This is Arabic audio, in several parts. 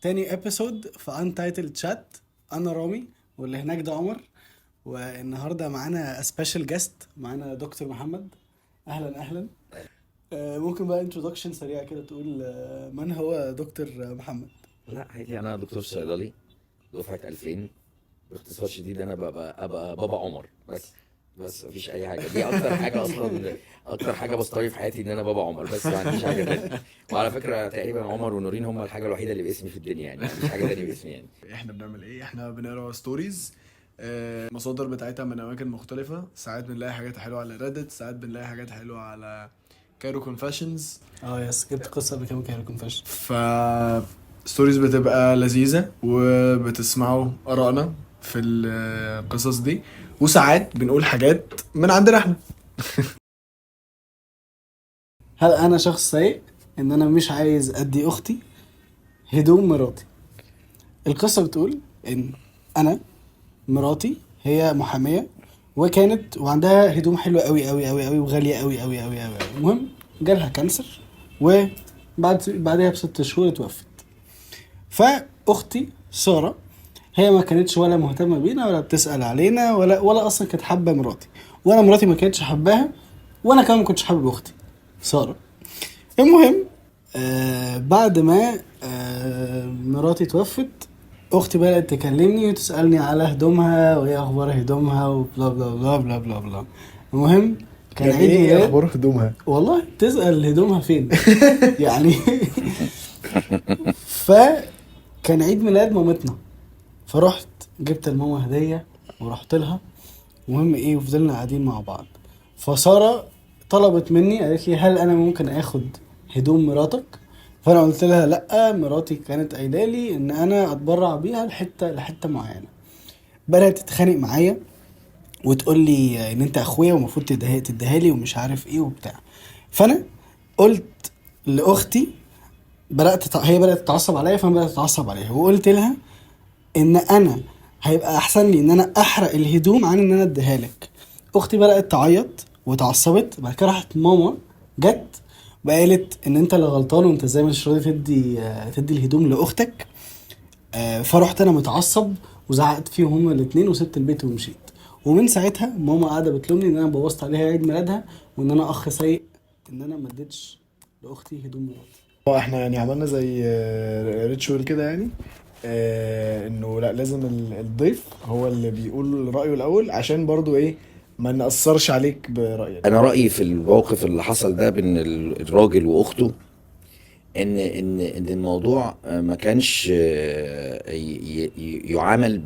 تاني ابيسود في انتايتل شات. انا رامي واللي هناك ده عمر، والنهارده معانا سبيشال جيست، معانا دكتور محمد. اهلا اهلا. ممكن بقى انترودكشن سريع كده تقول من هو دكتور محمد؟ لا عادي، انا دكتور صيدلي دفعه 2000. باختصار شديد انا ابقى بابا عمر بس مفيش اي حاجه. دي اكتر حاجه اصلا، اكتر حاجه بستوري في حياتي ان انا بابا عمر، بس ما عنديش حاجه تانية. وعلى فكره تقريبا عمر ونورين هم الحاجه الوحيده اللي باسمي في الدنيا، يعني ما عنديش حاجه تانية باسمي يعني. احنا بنعمل ايه؟ احنا بنقرا ستوريز، المصادر بتاعتها من اماكن مختلفة. ساعات بنلاقي حاجات حلوة على ريدت، ساعات بنلاقي حاجات حلوة على كايرو كونفاشنز. يس، جبت قصه بكام كان كونفشن. ف ستوريز بتبقى لذيذة وبتسمعوا آرائنا في القصص دي، وساعات بنقول حاجات من عندنا احنا. هل انا شخص سيء ان انا مش عايز ادي اختي هدوم مراتي؟ القصه بتقول ان انا مراتي هي محاميه، وكانت وعندها هدوم حلوه قوي قوي قوي قوي وغاليه قوي قوي قوي قوي. المهم جالها كانسر، بعدها ب6 شهور اتوفت. فاختي ساره هي ما كانتش ولا مهتمه بينا ولا بتسال علينا ولا اصلا كانت حابه مراتي، وانا مراتي ما كانتش حباها، وانا كمان ما كنتش حابب اختي ساره. المهم بعد ما مراتي توفت، اختي بدأت تكلمني وتسألني على هدومها وايه اخبار هدومها وبلا بلا بلا بلا بلا بلا. المهم كان يعني عيد ايه ميلاد. اخبار هدومها؟ والله تسأل هدومها فين يعني. فكان عيد ميلاد مامتنا، فرحت جبت لماما هدية ورحت لها. المهم ايه، وفضلنا قاعدين مع بعض، فسارة طلبت مني، قالت لي هل انا ممكن اخد هدوم مراتك؟ فانا قلت لها لا، مراتي كانت قايله لي ان انا اتبرع بيها لحته معينه. بدات تتخانق معايا وتقول لي ان انت اخويا ومفروض تديها لي ومش عارف ايه وبتاع. فانا قلت لاختي، هي بدات تتعصب عليا، فانا بدات اتعصب عليها وقلت لها ان انا هيبقى احسن لي ان انا احرق الهدوم عن ان انا اديها لك. اختي بدات تعيط وتعصبت. بعد كده راحت ماما جت وقالت ان انت اللي غلطان، وانت ازاي مش راضي تدي الهدوم لاختك. فرحت انا متعصب وزعقت فيهم هما الاتنين وسبت البيت ومشيت. ومن ساعتها ماما قاعده بتلومني ان انا بوظت عليها عيد ميلادها، وان انا اخ سيء ان انا ما اديتش لاختي هدوم مراتي. احنا يعني عملنا زي ريتشوال كده، يعني انه لا، لازم الضيف هو اللي بيقول رأيه الاول، عشان برضو ايه، ما نأثرش عليك برأيك. انا رايي في الموقف اللي حصل ده بين الراجل واخته ان الموضوع ما كانش يعامل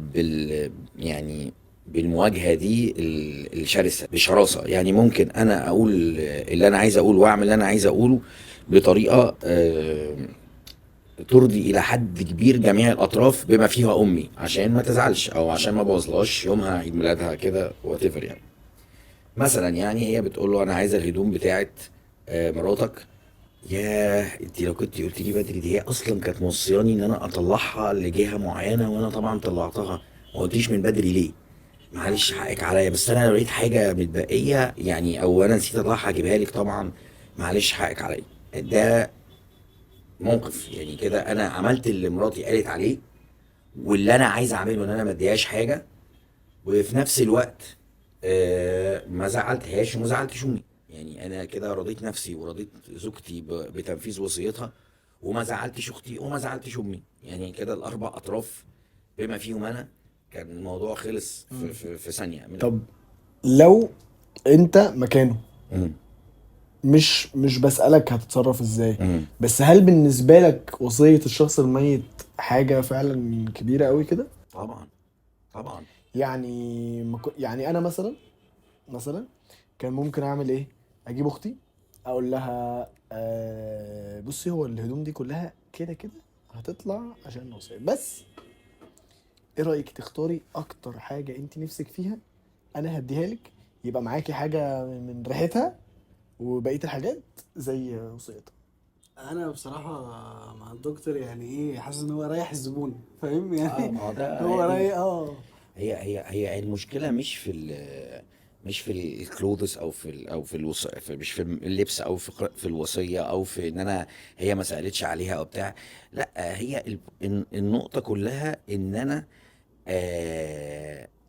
يعني بالمواجهه دي الشرسه بشراسه. يعني ممكن انا اقول اللي انا عايز اقوله واعمل اللي انا عايز اقوله بطريقه ترضي الى حد كبير جميع الاطراف بما فيها امي، عشان ما تزعلش او عشان ما بوظلهاش يومها عيد ميلادها كده whatever. يعني مثلا يعني هي بتقول له انا عايزه الهدوم بتاعت مراتك. ياه، انت لو كنت قلت لي بدري، دي هي اصلا كانت موصياني ان انا اطلعها لجهه معينه، وانا طبعا طلعتها. ما قلتيش من بدري ليه؟ معلش حقك عليا، بس انا لو لقيت حاجه متبقيه يعني، او انا نسيت اطلعها اجيبها لك طبعا. معلش حقك عليا. ده موقف يعني كده انا عملت اللي مراتي قالت عليه، واللي انا عايز اعمله ان انا ما اديهاش حاجه، وفي نفس الوقت ما زعلتهاش وما زعلتش امي. يعني انا كده رضيت نفسي ورضيت زوجتي بتنفيذ وصيتها، وما زعلتش اختي وما زعلتش امي. يعني كده الاربع اطراف بما فيهم انا، كان الموضوع خلص في ثانيه من طب لو انت مكانه، مم. مش بسألك هتتصرف ازاي، مم. بس هل بالنسبة لك وصية الشخص الميت حاجة فعلا كبيرة قوي كده؟ طبعا طبعا. يعني يعني انا مثلا كان ممكن اعمل ايه؟ اجيب اختي، اقول لها بصي، هو الهدوم دي كلها كده كده هتطلع عشان الوصية، بس ايه رأيك تختاري اكتر حاجة انت نفسك فيها، انا هديها لك، يبقى معاكي حاجة من ريحتها، وبقية الحاجات زي وصيتها. انا بصراحه مع الدكتور، يعني ايه، حاسس ان هو رايح الزبون، فاهم يعني. ما هو ده هو يعني رايح هي المشكله مش في مش في الكلوذس او مش في اللبس او في الوصيه او في ان انا هي ما سالتش عليها او بتاع. لا، هي النقطه كلها ان انا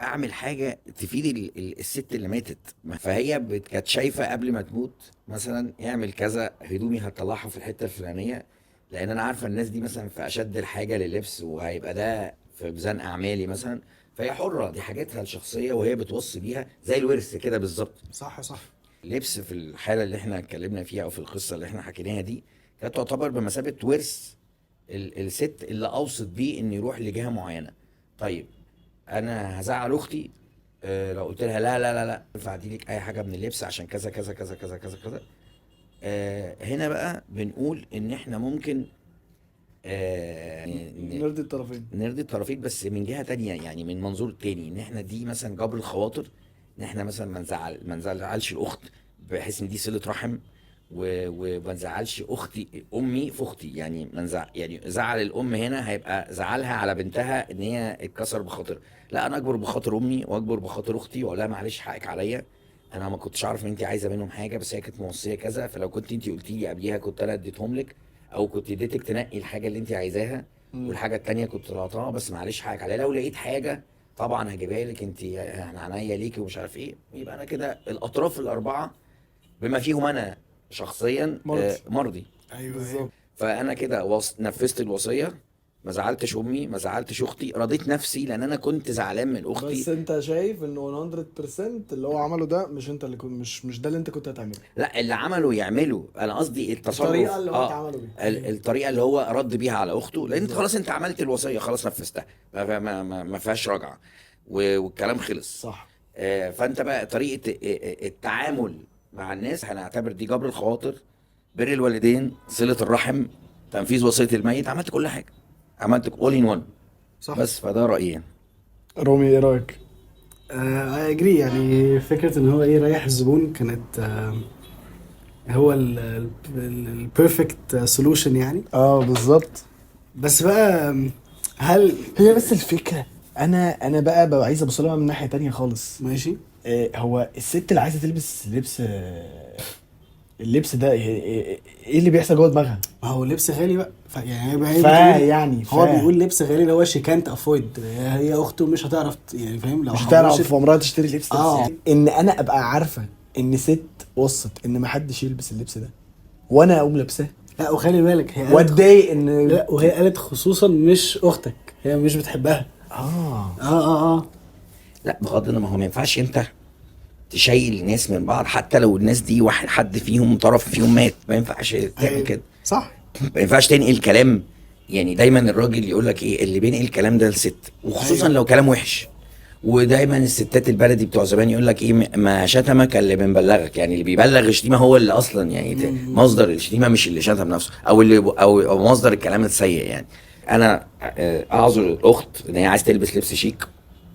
اعمل حاجه تفيد الست اللي ماتت. فهي كانت شايفه قبل ما تموت مثلا اعمل كذا، هدومي هتطلعها في الحته الفلانيه، لان انا عارفه الناس دي مثلا في اشد الحاجه لللبس، وهيبقى ده في ميزان اعمالي مثلا. فهي حره، دي حاجاتها الشخصيه وهي بتوصي بيها زي الورث كده بالظبط. صح صح. اللبس في الحاله اللي احنا اتكلمنا فيها او في القصه اللي احنا حكيناها دي كانت تعتبر بمثابه ورث الست اللي اوصت بيه ان يروح لجهه معينه. طيب انا هزعل اختي لو قلت لها لا لا لا لا ينفع اديلك اي حاجه من اللبس عشان كذا كذا كذا كذا كذا كذا. هنا بقى بنقول ان احنا ممكن نرضي الطرفين. نرضي الطرفين، بس من جهه تانية، يعني من منظور تاني، ان احنا دي مثلا جبر الخواطر، ان احنا مثلا ما نزعلش الاخت بحيث ان دي صله رحم، وما نزعلش اختي امي في اختي. يعني يعني زعل الام هنا هيبقى زعلها على بنتها ان هي اتكسر بخاطر. لا، انا اكبر بخاطر امي واكبر بخاطر اختي واقول لها معلش حقك عليا، انا ما كنتش عارف ان انت عايزه منهم حاجه، بس هي كانت موصيه كذا، فلو كنت انت قلتي لي قبليها كنت انا اديتهم لك، او كنت اديتك تنقي الحاجه اللي انت عايزاها، والحاجه التانيه كنت طلعتها، بس معلش حقك عليا، لو لقيت حاجه طبعا هجيبها لك، انت احنا عينيا ليكي ومش عارف ايه. يبقى انا كده الاطراف الاربعه بما فيهم انا شخصيا مرضي. مرضي. ايوه بالظبط. فانا كده نفذت الوصيه، ما زعلتش امي، ما زعلتش اختي، رضيت نفسي لان انا كنت زعلان من بس اختي. انت شايف انه 100% اللي هو عمله ده مش انت اللي كنت، مش ده اللي انت كنت هتعمله. لا، اللي عمله يعمله، انا قصدي التصرف، الطريقه اللي هو اتعمله بيها. الطريقه اللي هو رد بيها على اخته، لان انت بالظبط. خلاص انت عملت الوصيه، خلاص نفذتها، ما فيهاش رجعه، والكلام خلص. صح. فانت بقى طريقه التعامل مع الناس هنعتبر دي جبر الخواطر، بر الوالدين، صله الرحم، تنفيذ وصيه الميت، عملت كل حاجه، عملت اول ان وان. صح. بس فده رايي. رومي ايه رايك؟ اي اجري، يعني فكره ان هو ايه يريح الزبون كانت هو البيرفكت سولوشن يعني. بالظبط. بس بقى هل هي بس الفكره، انا بقى عايز ابص لها من ناحيه تانية خالص. ماشي؟ هو الست اللي عايزه تلبس لبس اللبس ده ايه اللي بيحصل جوه دماغها؟ ما هو لبس غالي بقى، يعني هي يعني هو بيقول لبس غالي اللي هو شي كانت افويد، هي اخته مش هتعرف يعني فاهم، لو مش هتعرف حوشت- في عمرها تشتري اللبس ده. آه. بس ان انا ابقى عارفه ان ست وصت ان ما حدش يلبس اللبس ده وانا اقوم لابساه لا وخلي بالك هي قالت واتضايق ان لا، وهي قالت خصوصا مش اختك، هي مش بتحبها. اه لا، بغض النظر، ما هو ما ينفعش انت تشيل ناس من بعض، حتى لو الناس دي حد فيهم طرف فيهم مات، ما ينفعش تعمل أيوة. كده. صح. ما ينفعش تنقل كلام. يعني دايما الراجل يقول لك ايه اللي بينقل الكلام ده للست، وخصوصا أيوة. لو كلام وحش. ودايما الستات البلدي بتوع زمان يقول لك ايه، ما شتمك اللي بنبلغك، يعني اللي بيبلغ الشتيمه هو اللي اصلا يعني مصدر الشتيمه، مش اللي شتم نفسه، او اللي أو مصدر الكلام السيء يعني. انا اعذر الاخت ان هي عايز تلبس لبس شيك،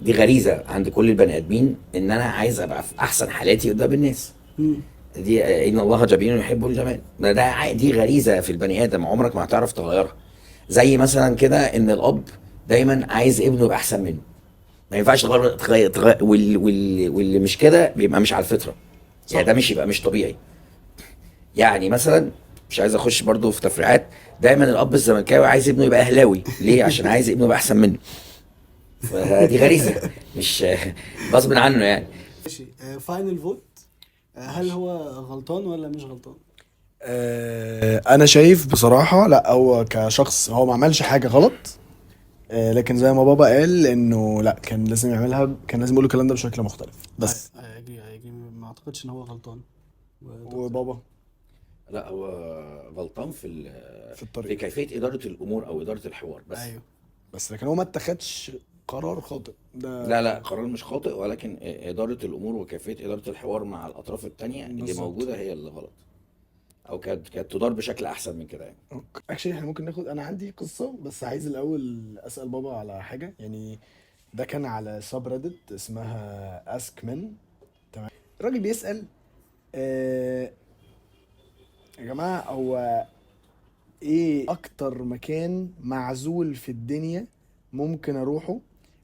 دي غريزه عند كل البني ادمين، ان انا عايز ابقى في احسن حالاتي قدام الناس. دي ان الله جميل يحب الجمال، دي غريزه في البني ادم، عمرك ما هتعرف تغيرها. زي مثلا كده ان الاب دايما عايز ابنه يبقى احسن منه، ما ينفعش تغير واللي مش كده بيبقى مش على الفطره. يعني ده مش يبقى مش طبيعي. يعني مثلا مش عايز اخش برضو في تفريعات، دايما الاب الزملكاوي عايز ابنه يبقى اهلاوي، ليه؟ عشان عايز ابنه يبقى احسن منه. فدي غريزه مش غصب عنه يعني. ماشي. فاينل فوت، هل هو غلطان ولا مش غلطان؟ انا شايف بصراحه لا، هو كشخص هو ما عملش حاجه غلط. لكن زي ما بابا قال انه لا، كان لازم يعملها، كان لازم يقول الكلام ده بشكل مختلف بس. اجري ما اعتقدش ان هو غلطان. وبابا لا، هو غلطان في في الطريق، في كيفيه اداره الامور او اداره الحوار بس. ايوه. بس لكن هو ما اتخذش قرار خاطئ ده. لا، قرار مش خاطئ، ولكن اداره الامور وكيفيه اداره الحوار مع الاطراف التانية اللي بالظبط. موجوده هي اللي غلط، او كانت تدار بشكل احسن من كده يعني. اكشلي احنا ممكن ناخد، انا عندي قصه بس عايز الاول اسال بابا على حاجه. يعني ده كان على سب ريدت اسمها اسك من، تمام؟ الراجل بيسال يا جماعه، هو ايه اكتر مكان معزول في الدنيا ممكن اروحه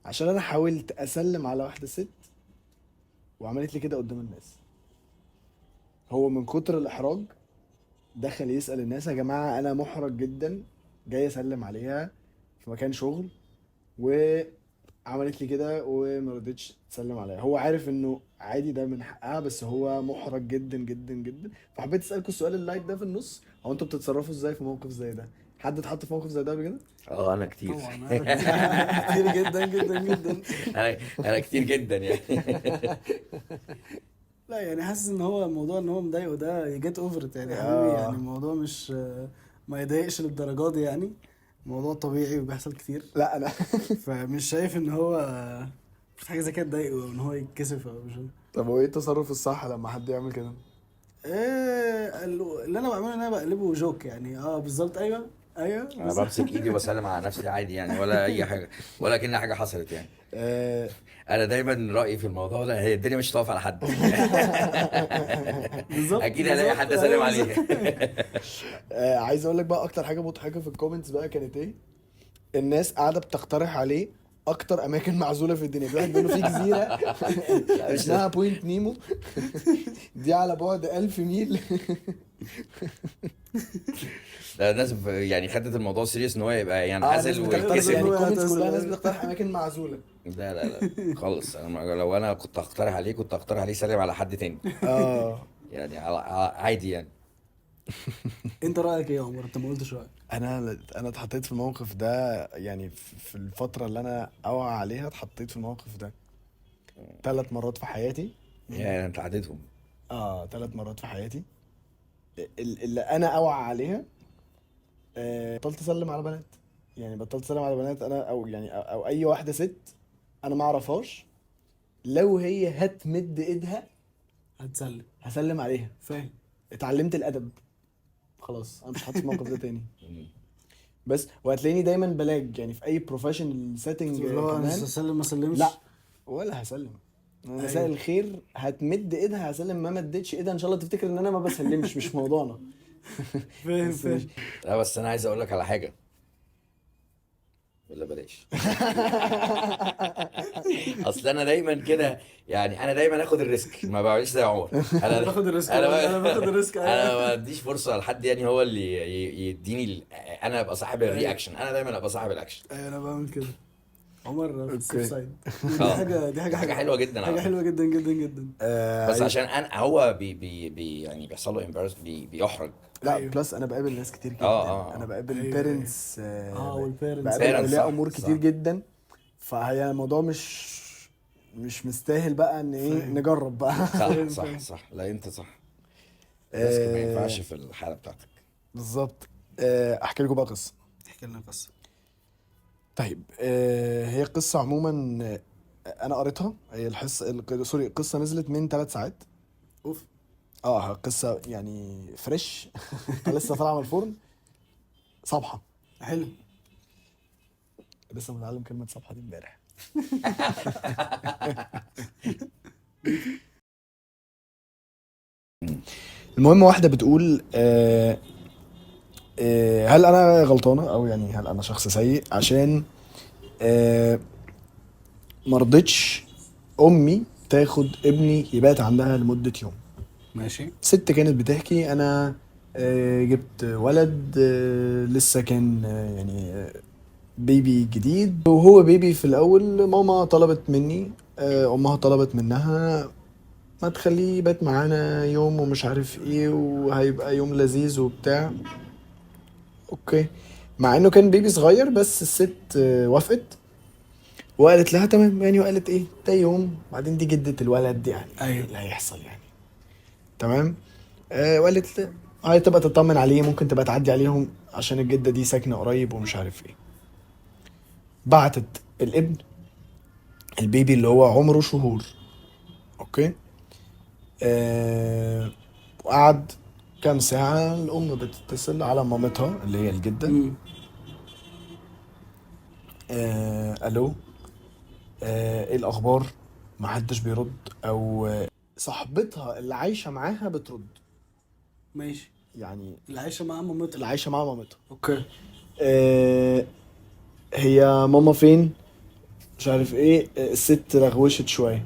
عشان انا حاولت اسلم على واحده ست وعملت لي كده قدام الناس. هو من كتر الاحراج دخل يسأل الناس: يا جماعة انا محرج جدا، جاي اسلم عليها في مكان شغل، وعملت لي كده وما رضتش تسلم عليا. هو عارف انه عادي ده من حقها، بس هو محرج جدا جدا جدا. فحبيت اسالكم السؤال اللايت ده في النص: هو انتوا بتتصرفوا ازاي في موقف زي ده؟ حد اتحط في موقف زي ده قبل كده؟ اه انا كتير. طبعا أنا كتير جدا جدا جدا. انا كتير جدا يعني. لا يعني حاسس ان هو الموضوع ان هو مضايقه ده يجيت اوفر يعني يا حبيبي، يعني الموضوع مش ما يضايقش للدرجه دي يعني. الموضوع طبيعي وبيحصل كتير. لا انا فمش شايف ان هو في حاجه زي كده تضايقه او ان هو يتكسف او مش. طب هو ايه التصرف الصح لما حد يعمل كده؟ ايه اللي انا بعمله ان انا بقلبه جوك يعني. بالظبط. ايوه ايوه انا بالظبط. بمسك ايدي وبسلم على نفسي عادي يعني، ولا اي حاجه، ولا كأن حاجه حصلت يعني. آه، انا دايما رايي في الموضوع ده، هي الدنيا مش هتقف على حد. بالظبط اكيد هلاقي حد اسلم أيوة عليه. بالظبط. عايز اقول لك بقى اكتر حاجه مضحكه في الكومنتس بقى كانت ايه. الناس قاعده بتقترح عليه اكتر اماكن معزوله في الدنيا. في واحد بيقول له في جزيره اسمها بوينت نيمو، دي على بعد 1000 ميل. ده الناس يعني خدت الموضوع سيريس ان هو يبقى يعني ناس حازل بتقترح ويتكسر. يعني إن هو الكومنتس يعتذر. كلها ناس بتقترح اماكن معزوله. لا لا لا خالص، انا لو انا كنت هقترح عليه كنت هقترح عليه سلم على حد تاني اه يعني، عادي يعني. انت رايك ايه يا عمر؟ انت ما قلتش رايك. انا اتحطيت في الموقف ده، يعني في الفتره اللي انا اوعى عليها اتحطيت في الموقف ده 3 مرات في حياتي. يعني انت عديتهم. 3 مرات في حياتي اللي انا اوعى عليها. بطلت اسلم على بنات. يعني بطلت اسلم على بنات انا، او يعني أو اي واحده ست انا ما اعرفهاش، لو هي هتمد ايدها هتسلم. هسلم عليها. فاهم. اتعلمت الادب، خلاص انا مش هحط في الموقف ده تاني. بس وهتلاقيني دايما بلاج يعني في اي بروفيشنال سيتنج اللي هو كمان. اسلم ما اسلمش. لا ولا هسلم. مساء أيوة. الخير، هتمد ايدها هسلم، ما مدتش ايدها ان شاء الله تفتكر ان انا ما بسلمش، مش موضوعنا. فاهم بس ماشي. فاهم. لا بس انا عايز اقول لك على حاجه، ولا بلاش. اصل انا دايما كده يعني، انا دايما اخد الريسك، ما بعملش زي عمر. انا باخد الريسك، انا باخد الريسك. انا ايوه ما اديش فرصه لحد يعني هو اللي يديني انا ابقى صاحب الرياكشن، انا دايما ابقى صاحب الاكشن. ايوه انا بعمل كده. عمر في السيف اوكي. سايد. دي دي حاجه حلوه جدا حاجه على حلوه فكره. جدا جدا جدا. بس عشان انا هو يعني بيحصل له بيحرج. لا أيوه. بلس انا بقابل ناس كتير جدا. اه انا بقابل أيوه، بيرنتس. والبيرنتس. بقابل parents، اولياء صح، امور صح. كتير جدا. فهي الموضوع مش مستاهل بقى ان ايه فاهم. نجرب بقى. صح فاهم. صح صح، لا انت صح. الريسك ما ينفعش في الحاله بتاعتك. بالظبط. احكي لكم بقى قصه. احكي لنا قصه. طيب هي قصه عموما. انا قريتها. هي سوري، القصه نزلت من 3 ساعات. اوف. قصه يعني فريش. لسه طالعه من الفرن، صبحه. حلو. لسه متعلم كلمه صبحه دي امبارح. المهم واحده بتقول هل انا غلطانه، او يعني هل انا شخص سيء عشان مرضتش امي تاخد ابني يبات عندها لمده يوم. ماشي. ست كانت بتحكي: انا جبت ولد لسه كان بيبي جديد، وهو بيبي في الاول ماما طلبت مني، امها طلبت منها ما تخليه يبات معانا يوم ومش عارف ايه، وهيبقى يوم لذيذ وبتاع. اوكي. مع انه كان بيبي صغير، بس الست وافقت وقالت لها تمام يعني، وقالت ايه ده يوم، بعدين دي جدة الولد يعني أيوه. ايه اللي هيحصل يعني. تمام. وقالت هاي تبقى تطمن عليه، ممكن تبقى تعدي عليهم عشان الجدة دي ساكنة قريب ومش عارف ايه. بعتت الابن، البيبي اللي هو عمره شهور. اوكي. وقعد كام ساعة الأم بتتصل على مامتها اللي هي الجدة. ألو، ايه الأخبار؟ محدش بيرد، أو صاحبتها اللي عايشة معاها بترد. ماشي. يعني اللي عايشه مع مامتها. اللي عايشة مع مامتها. اوكي. هي ماما فين؟ مش عارف ايه. الست رغوشت شوية.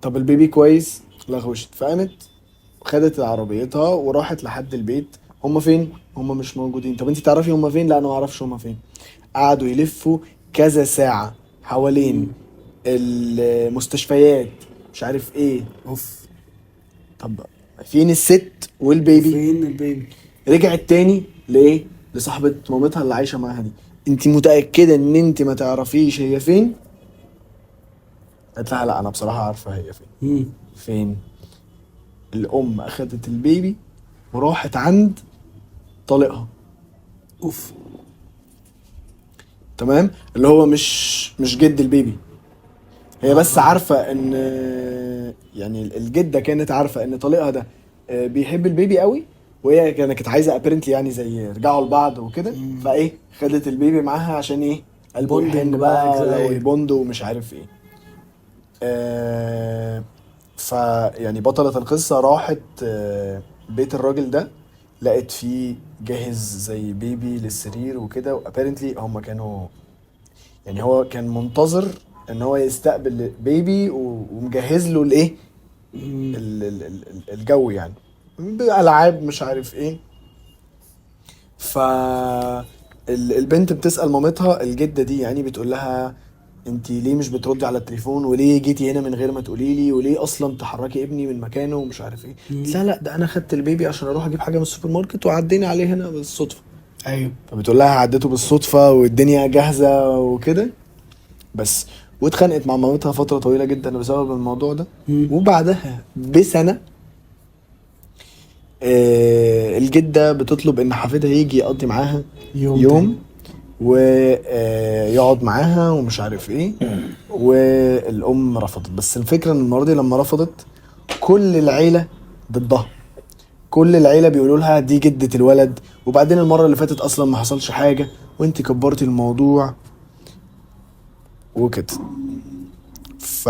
طب البيبي كويس، لغوشت، فقامت خدت عربيتها وراحت لحد البيت. هما فين؟ هما مش موجودين. طب انت تعرفي هما فين؟ لا انا ما اعرفش هما فين. قعدوا يلفوا كذا ساعة حوالين المستشفيات، مش عارف ايه. اوف. طب فين الست والبيبي؟ فين البيبي؟ رجعت تاني لايه؟ لصاحبة مامتها اللي عايشة معاها دي. انت متأكدة ان انت ما تعرفيش هي فين؟ قالت لها لا انا بصراحة عارفة هي فين. فين؟ الام اخدت البيبي وراحت عند طليقها. اوف. تمام، اللي هو مش جد البيبي. هي بس عارفة ان يعني الجدة كانت عارفة ان طليقها ده بيحب البيبي قوي، وهي كانت عايزة ابيرنتلي يعني زي يرجعوا لبعض وكده. فايه خدت البيبي معاها عشان ايه؟ قلبه بوندنج يحن بقى بقى كده، لو أيوة. البوند ومش عارف ايه. ف يعني بطلة القصة راحت بيت الراجل ده، لقيت فيه جاهز زي بيبي للسرير وكده. وابيرنتلي هم كانوا يعني هو كان منتظر ان هو يستقبل بيبي ومجهز له الايه، الجو يعني بألعاب مش عارف ايه. ف البنت بتسأل مامتها الجدة دي، يعني بتقول لها انت ليه مش بتردي على التليفون، وليه جيتي هنا من غير ما تقولي لي، وليه اصلا تحركي ابني من مكانه ومش عارف ايه. قلت لها لا ده انا خدت البيبي عشان اروح اجيب حاجه من السوبر ماركت وعدينا عليه هنا بالصدفه. ايوه. فبتقول لها عديته بالصدفه والدنيا جاهزه وكده بس. واتخانقت مع مامتها فتره طويله جدا بسبب الموضوع ده. وبعدها بسنه الجده بتطلب ان حفيدها يجي يقضي معاها يوم ويقعد معاها ومش عارف ايه. والام رفضت. بس الفكره ان المره دي لما رفضت كل العيله ضدها. كل العيله بيقولوا لها دي جده الولد، وبعدين المره اللي فاتت اصلا ما حصلش حاجه وانت كبرتي الموضوع وكده. ف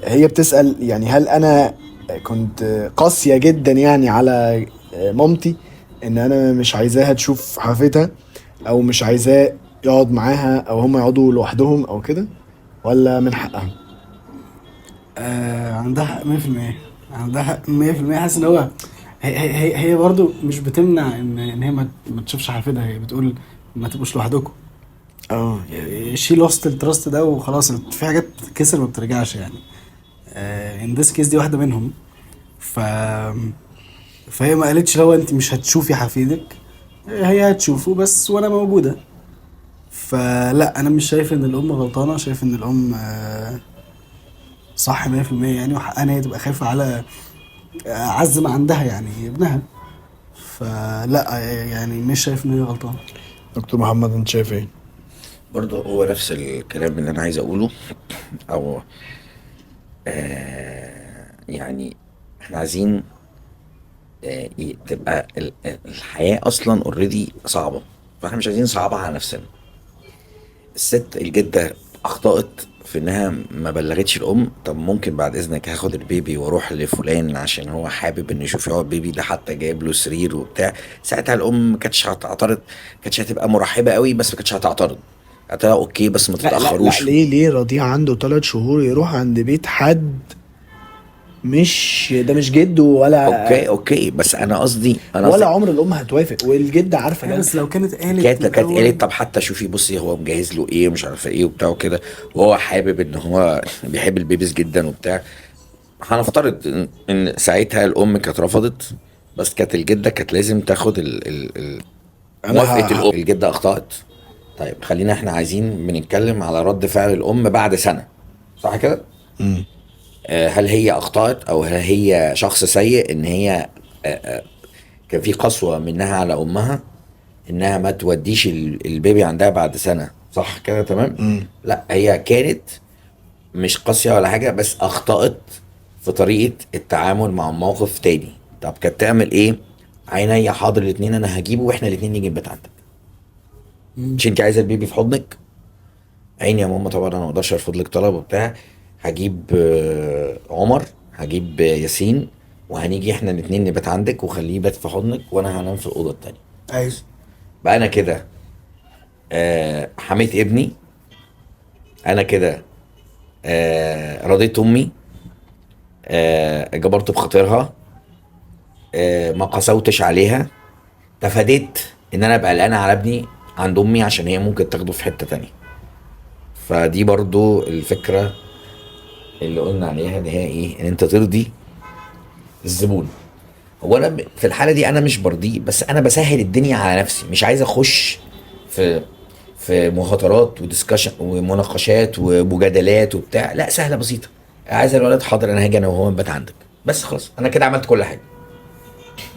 هي بتسال يعني هل انا كنت قاسيه جدا يعني على مامتي ان انا مش عايزاها تشوف حفيدها، او مش عايزاه يقعد معاها، او هم يقعدوا لوحدهم او كده، ولا من حقها؟ عندها حق 100%. عندها حق 100%. حاسس ان هو هي برضو مش بتمنع ان هي ما تشوفش حفيدها. هي بتقول ما تبقوش لوحدكم. اه شي لوست التراست ده وخلاص. في حاجات بتتكسر ما بترجعش يعني. ان ذس كيس دي واحده منهم. ف فهي ما قالتش لو انت مش هتشوفي حفيدك، هي هتشوفه بس وانا موجوده. فلا انا مش شايف ان الام غلطانه. شايف ان الام صح 100% يعني. وحقها ان هي تبقى خايفه على اعز ما عندها يعني ابنها. فلا يعني مش شايف ان هي غلطانه. دكتور محمد انت شايف ايه؟ برضه هو نفس الكلام اللي انا عايز اقوله، او يعني احنا عايزين تبقى الحياة اصلا اوريدي صعبة، فاحنا مش عايزين نصعبها على نفسنا. الست الجدة اخطأت في انها ما بلغتش الام. طب ممكن بعد اذنك هاخد البيبي واروح لفلان عشان هو حابب انه يشوف هو البيبي ده، حتى جايب له سرير وبتاع. ساعتها الام ما كانتش هتعترض، كانتش هتبقى مرحبة قوي بس ما كانتش هتعترض، هتبقى اوكي بس ما لا لا لا، تتأخروش. ليه رضيع عنده 3 شهور يروح عند بيت حد مش ده مش جده ولا اوكي بس انا قصدي ولا عمر الام هتوافق، والجده عارفه ده. بس لو كانت قالت كانت الأول- قالت طب حتى شوفي بصي هو مجهز له ايه ومش عارفه ايه وبتاع وكده، وهو حابب ان هو بيحب البيبيز جدا وبتاع. هنفترض ان ساعتها الام كانت رفضت، بس كانت الجده كانت لازم تاخد موافقه الام. الجده اخطات. طيب خلينا احنا عايزين بنتكلم على رد فعل الام بعد سنه، صح كده؟ هل هي اخطات او هل هي شخص سيء ان هي كان في قسوه منها على امها انها ما توديش البيبي عندها بعد سنه، صح كده؟ تمام. لا هي كانت مش قاسيه ولا حاجه، بس اخطات في طريقه التعامل مع موقف تاني. طب كانت تعمل ايه؟ عينيا حاضر الاثنين، انا هجيبه واحنا الاثنين نيجي البيت عندك. مش انت عايزه البيبي في حضنك؟ عيني يا ماما، طبعا انا ما اقدرش ارفض لك طلب وبتاع. هجيب عمر، هجيب ياسين، وهنيجي احنا الاثنين نبات عندك وخليه يبات في حضنك وانا هنام في الاوضه التانيه. ايوه. بقى انا كده حميت ابني، انا كده رضيت امي، جبرت بخاطرها، ما قسوتش عليها، تفاديت ان انا ابقى قلقان على ابني عند امي عشان هي ممكن تاخده في حتة تانية. فدي برضو الفكرة اللي قلنا عليها، ان هي ايه، ان انت ترضي الزبون. هو انا في الحالة دي انا مش برضيه، بس انا بسهل الدنيا على نفسي، مش عايز اخش في مخاطرات ودسكشن ومناقشات ومجادلات وبتاع. لا، سهلة بسيطة. عايز الولد، حاضر انا هاجي انا وهو نبات عندك، بس خلاص انا كده عملت كل حاجة.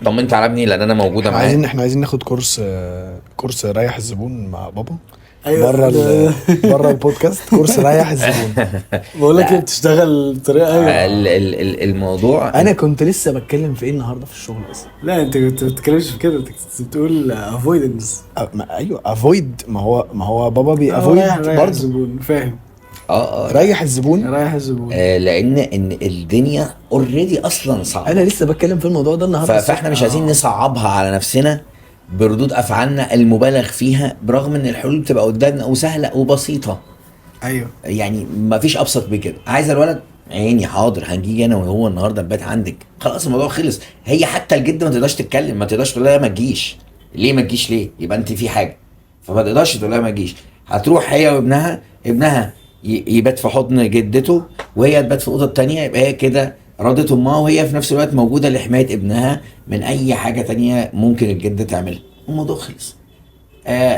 طمنت على ابني لان انا موجودة معاه. احنا عايزين ناخد كورس ريح الزبون مع بابا. أيوة، بره البودكاست، كورس ريح الزبون. بقول لك لا. بتشتغل بطريقه. ايوه. الموضوع انا كنت لسه بتكلم في ايه النهارده في الشغل اصلا. لا انت كنت بتتكلمش في كده، انت كنت بتقول افويدنس. ايوه افويد، ما هو بابا بيافويد ريح برضه. الزبون، فاهم. ريح الزبون. ريح الزبون. لان الدنيا اوريدي اصلا صعبه. انا لسه بتكلم في الموضوع ده النهارده فاحنا مش عايزين نصعبها على نفسنا بردود افعالنا المبالغ فيها، برغم ان الحلول بتبقى قدامنا وسهله وبسيطه. ايوه يعني ما فيش ابسط من كده. عايز الولد، عيني حاضر، هنجي انا وهو النهارده نبات عندك، خلاص الموضوع خلص. هي حتى الجد ما تقدرش تتكلم، ما تقدرش تقول لها ما تجيش. ليه ما تجيش؟ ليه؟ يبقى انت في حاجه، فما تقدرش تقول لها ما تجيش. هتروح هي وابنها، ابنها يبات في حضن جدته وهي تبات في الاوضه التانيه، يبقى هي كده راضت امها، وهي في نفس الوقت موجوده لحمايه ابنها من اي حاجه تانيه ممكن الجد تعملها. الموضوع خلص.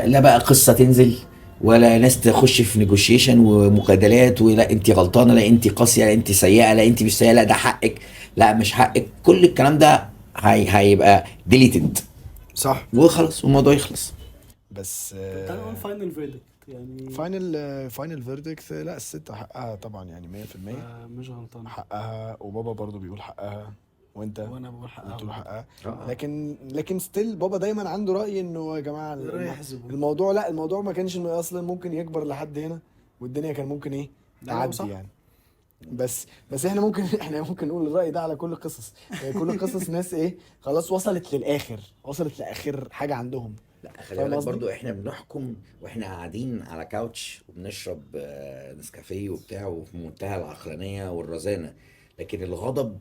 لا بقى قصه تنزل، ولا ناس تخش في نيجوشيشن ومجادلات، ولا انت غلطانه، لا انت قاسيه، لا انت سيئه، لا انت مش سيئه، لا ده حقك، لا مش حقك. كل الكلام ده هيبقى ديليتد، صح. وخلاص والموضوع يخلص. بس تعالى نقول فاينل فيردكت يعني. فاينل فيردكت. لا الست حقها طبعا يعني 100%. مش غلطان. حقها، وبابا برضو بيقول حقها، وانت وانا بقول حقها. بتقول حقها. آه. لكن ستيل بابا دايما عنده رأي انه يا جماعه ريح الزبون. الموضوع، لا الموضوع ما كانش انه اصلا ممكن يكبر لحد هنا، والدنيا كان ممكن ايه لا، تعدي صح. يعني. بس احنا ممكن نقول الرأي ده على كل القصص. يعني كل القصص ناس ايه خلاص وصلت لاخر حاجه عندهم. لا خلي فاهم بالك قصدي؟ برضو احنا بنحكم واحنا قاعدين على كاوتش وبنشرب نسكافيه وبتاع، وفي منتهى العقلانية والرزانة. لكن الغضب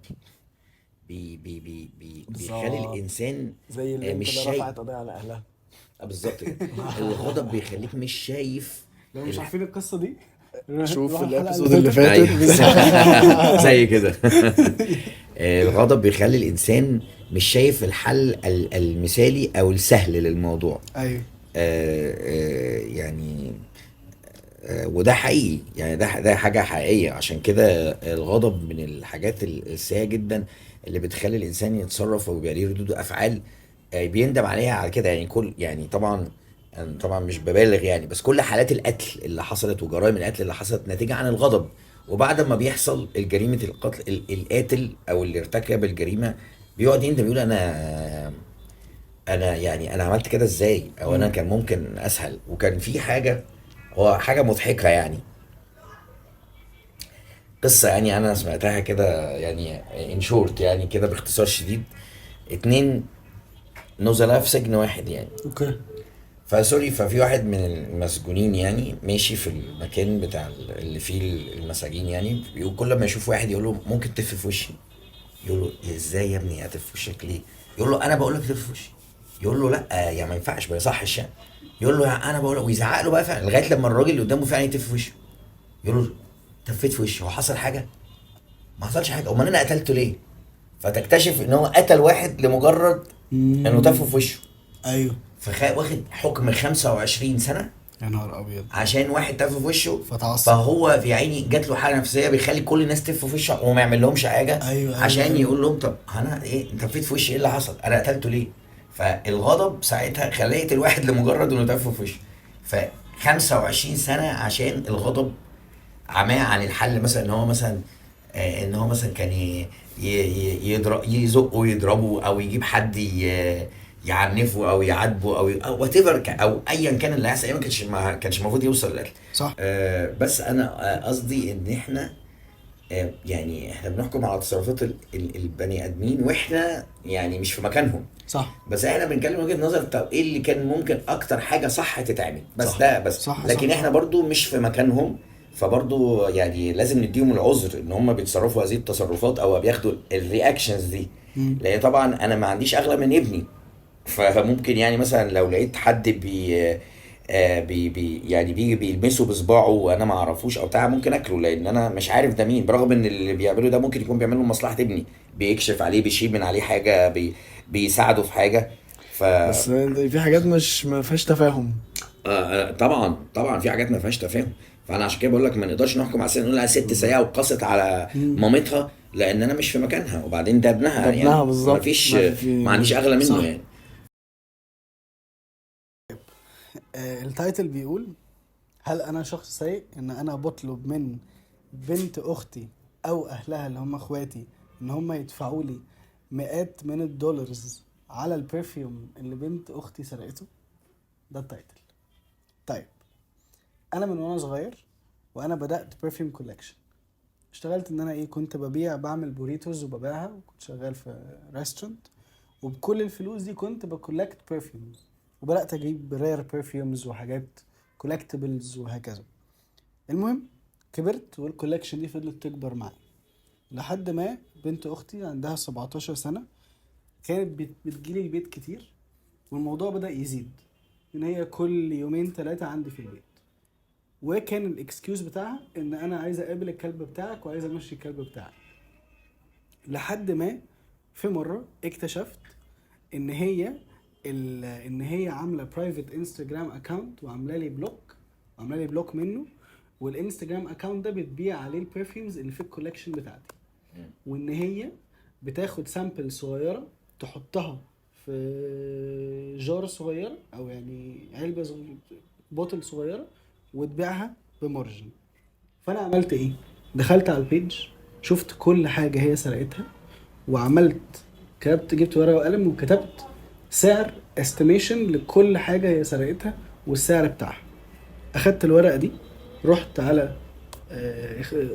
بيخلي بالظبط. الانسان زي اللي مش انت شايف. رفعت قضيه على اهلها. بالظبط كده. الغضب بيخليك مش شايف. لو مش عارفين القصه دي شوف روح الحلقة الابيسود اللي فاتت. أيوة. زي كده. الغضب بيخلي الانسان مش شايف الحل المثالي او السهل للموضوع. ايوه يعني وده حقيقي، يعني ده حاجة حقيقية. عشان كده الغضب من الحاجات السيئة جدا اللي بتخلي الإنسان يتصرف ويبقى ليه ردود أفعال بيندم عليها على كده. يعني يعني طبعا أنا طبعا مش ببالغ يعني، بس كل حالات القتل اللي حصلت وجرائم القتل اللي حصلت نتيجة عن الغضب. وبعد ما بيحصل الجريمة القتل، القاتل أو اللي ارتكب الجريمة بيقعد يندم، يقول انا يعني انا عملت كده ازاي، او انا كان ممكن اسهل. وكان في حاجه مضحكه يعني، قصه يعني انا سمعتها كده يعني ان شورت يعني كده باختصار شديد. 2 نزلاء في سجن واحد يعني. اوكي. ففي واحد من المسجونين يعني ماشي في المكان بتاع اللي فيه المساجين يعني، بيقول كل ما يشوف واحد يقول له ممكن تف في وشي. يقول له ازاي يا ابني هتف في وشك ليه؟ يقول له انا بقول لك تف في وشي. يقول له لا يعني ما ينفعش، ما يصحش يعني. يقول له انا بقول لك، ويزعق له بقى فعلا لغايه لما الراجل اللي قدامه فعلا يتف في وشه. يقول له تفيت في وشي، هو حصل حاجه؟ ما حصلش حاجه، امال انا قتلته ليه؟ فتكتشف ان هو قتل واحد لمجرد انه تف في وشه. ايوه. واخد حكم 25 سنه يا نهار ابيض. عشان واحد تف في وشه. فتعصب. فهو في عيني جات له حاله نفسيه بيخلي كل الناس تف في وشه وما يعمل لهمش حاجه. أيوة، عشان أيوة. يقول لهم طب انا ايه، انت تفيت في وشي، ايه اللي حصل؟ انا قتلته ليه؟ فالغضب ساعتها خليت الواحد لمجرد انه تف في وشه. ف 25 سنه عشان الغضب عماه عن الحل. مثلا ان هو مثلا ان هو مثلا كان يضرب، يزقه ويضربه، او يجيب حد يعنفه او يعاتبه او وات ايفر، او ايا كان اللي هيحصل. ما كانش المفروض يوصل للقتل. صح. بس انا قصدي ان احنا يعني احنا بنحكم على تصرفات البني ادمين واحنا يعني مش في مكانهم. صح. بس احنا بنتكلم وجهة نظر، طب ايه اللي كان ممكن اكتر حاجة صح تتعمل، بس صح. ده بس. صح. لكن صح. احنا برضو مش في مكانهم، فبرضو يعني لازم نديهم العذر ان هم بيتصرفوا هذه التصرفات او بياخدوا الرياكشنز دي. لان طبعا انا ما عنديش اغلى من ابني، فممكن يعني مثلا لو لقيت حد بي يعني بيجي بيلمسه بصباعه وانا ما اعرفوش او بتاع، ممكن اكله لان انا مش عارف ده مين، برغم ان اللي بيعمله ده ممكن يكون بيعمله لمصلحة ابني، بيكشف عليه، بيشيل من عليه حاجة، بيساعده في حاجة. ف بس في حاجات مش ما فيهاش تفاهم. طبعا في حاجات ما فيهاش تفاهم. فانا عشان كده بقول لك ما نقدرش نحكم على نقول لها ست سيئه وقست على مامتها، لان انا مش في مكانها، وبعدين ده ابنها ده ابنها يعني بالظبط. ما فيش، ما في- ما عنديش اغلى منه صح. يعني. التايتل بيقول: هل انا شخص سيء ان انا بطلب من بنت اختي او اهلها اللي هم اخواتي ان هم يدفعوا لي مئات من الدولارز على البرفيوم اللي بنت اختي سرقته؟ ده التايتل. طيب، انا من وانا صغير وانا بدات برفيوم كولكشن. اشتغلت ان انا كنت بعمل بوريتوز وببيعها، وكنت شغال في ريستورانت، وبكل الفلوس دي كنت بكولكت برفيومز، وبدات اجيب رير برفيومز وحاجات كولكتبلز وهكذا. المهم كبرت والكولكشن دي فضلت تكبر معايا لحد ما بنت اختي عندها 17 سنه كانت بتجيلي البيت كتير، والموضوع بدأ يزيد ان هي كل يومين 3 عندي في البيت. وكان الاكسكيوز بتاعها ان انا عايز اقابل الكلب بتاعك وعايز امشي الكلب بتاعك. لحد ما في مره اكتشفت ان هي عامله برايفت انستجرام اكاونت وعامله لي بلوك منه، والانستجرام اكاونت ده بتبيع عليه البرفيومز اللي في الكولكشن بتاعتي، وان هي بتاخد سامبل صغيره تحطها في جار صغيره او يعني علبه بوتل صغيره وتبيعها بمارجن. فانا عملت ايه؟ دخلت على البيج، شفت كل حاجه هي سرقتها، جبت ورقه وقلم وكتبت سعر استيميشن لكل حاجه هي سرقتها والسعر بتاعها. اخدت الورقه دي، رحت على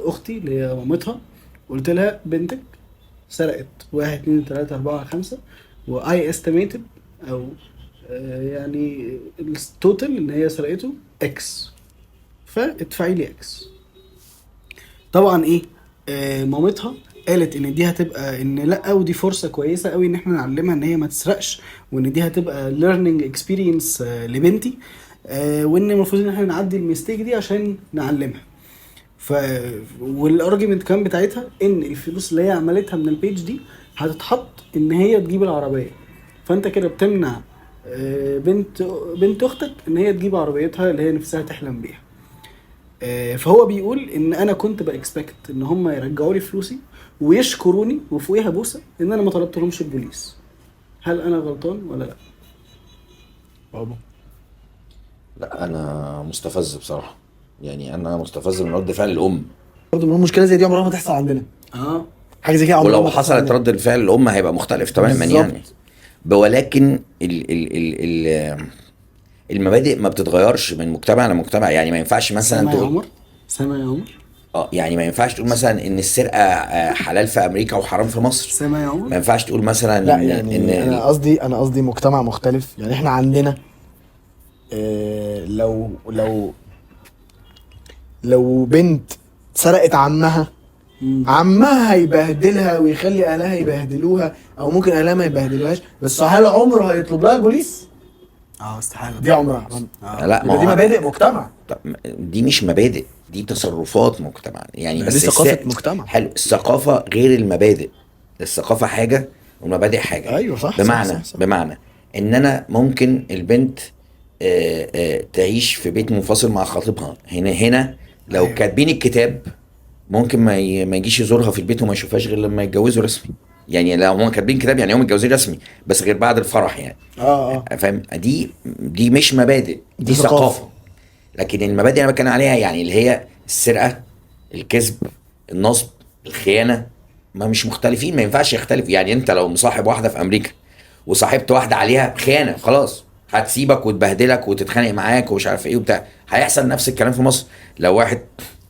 اختي اللي هي مامتها، قلت لها بنتك سرقت 1 2 3 4 5 واي استيميتد او يعني التوتال اللي هي سرقته اكس، فادفعي لي اكس. طبعا مامتها قالت ان دي هتبقى ان لا، ودي فرصه كويسه قوي ان احنا نعلمها ان هي ما تسرقش، وان دي هتبقى learning experience لبنتي، وان المفروض ان احنا نعدي الميستيك دي عشان نعلمها. والارجيومنت كان بتاعتها ان الفلوس اللي هي عملتها من البيج دي هتتحط ان هي تجيب العربيه، فانت كده بتمنع بنت اختك ان هي تجيب عربيتها اللي هي نفسها تحلم بيها. فهو بيقول ان انا كنت باكسبكت ان هم يرجعوا لي فلوسي ويشكروني وفوقيها بوسه ان انا ما طلبتلهمش البوليس. هل انا غلطان ولا لا؟ بابا لا انا مستفز بصراحة، يعني انا مستفز من رد فعل الام. برضه من مشكله زي دي عمرها ما تحصل عندنا. حاجه زي كده عمرها ولو ما تحصل حصلت عندنا. رد الفعل الام هيبقى مختلف تماما بالظبط. يعني. ولكن ال المبادئ ما بتتغيرش من مجتمع لمجتمع. يعني ما ينفعش مثلا سامع يا تقول عمر؟ سامع يا عمر؟ يعني ما ينفعش تقول مثلا ان السرقه حلال في امريكا وحرام في مصر. سامع يا ما عمر؟ ينفعش تقول مثلا لا ان يعني انا قصدي مجتمع مختلف. يعني احنا عندنا لو بنت سرقت عمها هيبهدلها ويخلي اهلها يبهدلوها، او ممكن اهلها ما يبهدلوهاش، بس هل عمره هيطلب لها البوليس؟ استحاله. دي عمرها. لا، ما دي هو مبادئ مجتمع. طب دي مش مبادئ، دي تصرفات مجتمع يعني. دي بس ثقافة مجتمع. حلو، الثقافه غير المبادئ. الثقافه حاجه والمبادئ حاجه. ايوه صح. بمعنى ان انا ممكن البنت تعيش في بيت منفصل مع خطيبها. هنا لو أيوة. كاتبين الكتاب ممكن ما يجيش يزورها في البيت وما يشوفهاش غير لما يتجوزوا رسمي. يعني لو هم كاتبين كتاب يعني هم متجوزين رسمي، بس غير بعد الفرح يعني. فاهم؟ دي مش مبادئ، دي ثقافه. لكن المبادئ اللي انا بتكلم عليها يعني اللي هي السرقه، الكذب، النصب، الخيانه، ما مش مختلفين، ما ينفعش يختلف. يعني انت لو مصاحب واحده في امريكا وصاحبت واحده عليها خيانه، خلاص هتسيبك وتبهدلك وتتخانق معاك ومش عارف ايه وبتاع. هيحصل نفس الكلام في مصر. لو واحد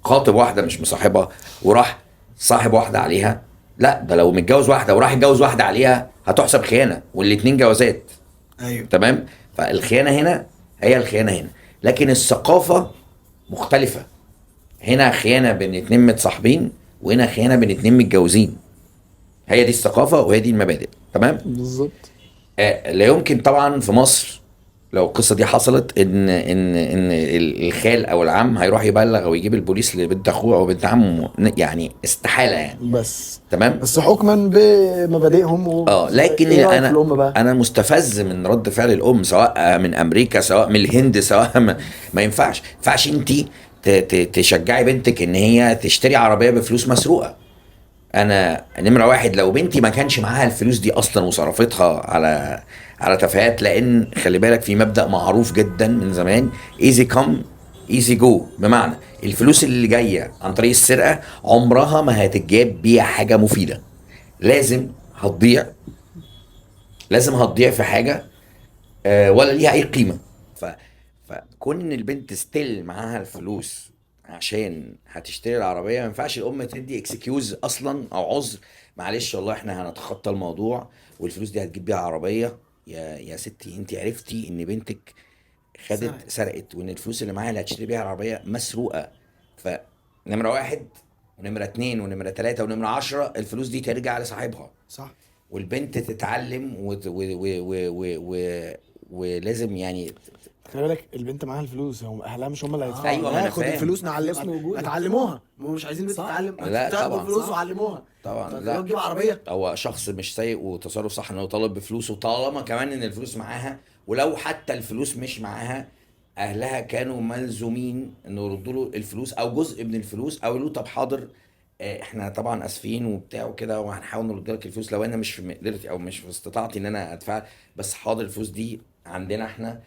خاطب واحده مش مصاحبها وراح صاحب واحده عليها، لا ده لو متجوز واحده وراح يتجوز واحده عليها هتحسب خيانه، والاتنين جوازات. ايوه تمام. فالخيانه هنا هي الخيانه هنا، لكن الثقافه مختلفه. هنا خيانه بين اتنين متصاحبين، وهنا خيانه بين اتنين متجوزين. هي دي الثقافه وهي دي المبادئ. تمام. بالظبط. لا يمكن طبعا في مصر لو القصه دي حصلت ان الخال او العم هيروح يبلغ او يجيب البوليس لبنت اخوه او بنت عمه، يعني استحاله يعني. بس تمام. بس حكما بمبادئهم لكن ايه رأيك في الام انا بقى؟ انا مستفز من رد فعل الام، سواء من امريكا سواء من الهند سواء ما ينفعش انت تشجعي بنتك ان هي تشتري عربيه بفلوس مسروقه. انا نمره واحد، لو بنتي ما كانش معاها الفلوس دي اصلا وصرفتها على تفاهات، لان خلي بالك في مبدأ معروف جدا من زمان، ايزي كم ايزي جو، بمعنى الفلوس اللي جايه عن طريق السرقه عمرها ما هتتجاب بيها حاجه مفيده، لازم هتضيع، لازم هتضيع في حاجه ولا ليها اي قيمه. ف فكون ان البنت ستيل معاها الفلوس عشان هتشتري العربيه، ما ينفعش الام تدي اكسكيوز اصلا او عذر، معلش والله احنا هنتخطى الموضوع والفلوس دي هتجيب بيها عربيه. يا ستي انت عرفتي ان بنتك سرقت وان الفلوس اللي معاها اللي هتشتري بيها العربيه مسروقه. فنمره واحد ونمره اتنين ونمره تلاته ونمره 10 الفلوس دي ترجع لصاحبها، صح. والبنت تتعلم ولازم يعني. خلي بالك البنت معاها الفلوس، هم اهلها مش هم اللي هيدفعوا. أيوة، ما أنا هاخد فاهم. الفلوس الفلوس موجودة. هتعلموها، هم مش عايزين البنت تتعلم، لا تاخدوا طبعا. الفلوس صح. وعلموها. طبعا لا تجيب عربيه. هو شخص مش سايق وتصرف صح انه طالب بفلوس، وطالما كمان ان الفلوس معاها، ولو حتى الفلوس مش معاها اهلها كانوا ملزومين انه يردوا له الفلوس او جزء من الفلوس، او يقولوا طب حاضر احنا طبعا اسفين وبتاع وكده وهنحاول نرد لك الفلوس لو انا مش في مقدرتي او مش في استطاعتي ان انا ادفع، بس حاضر الفلوس دي عندنا احنا،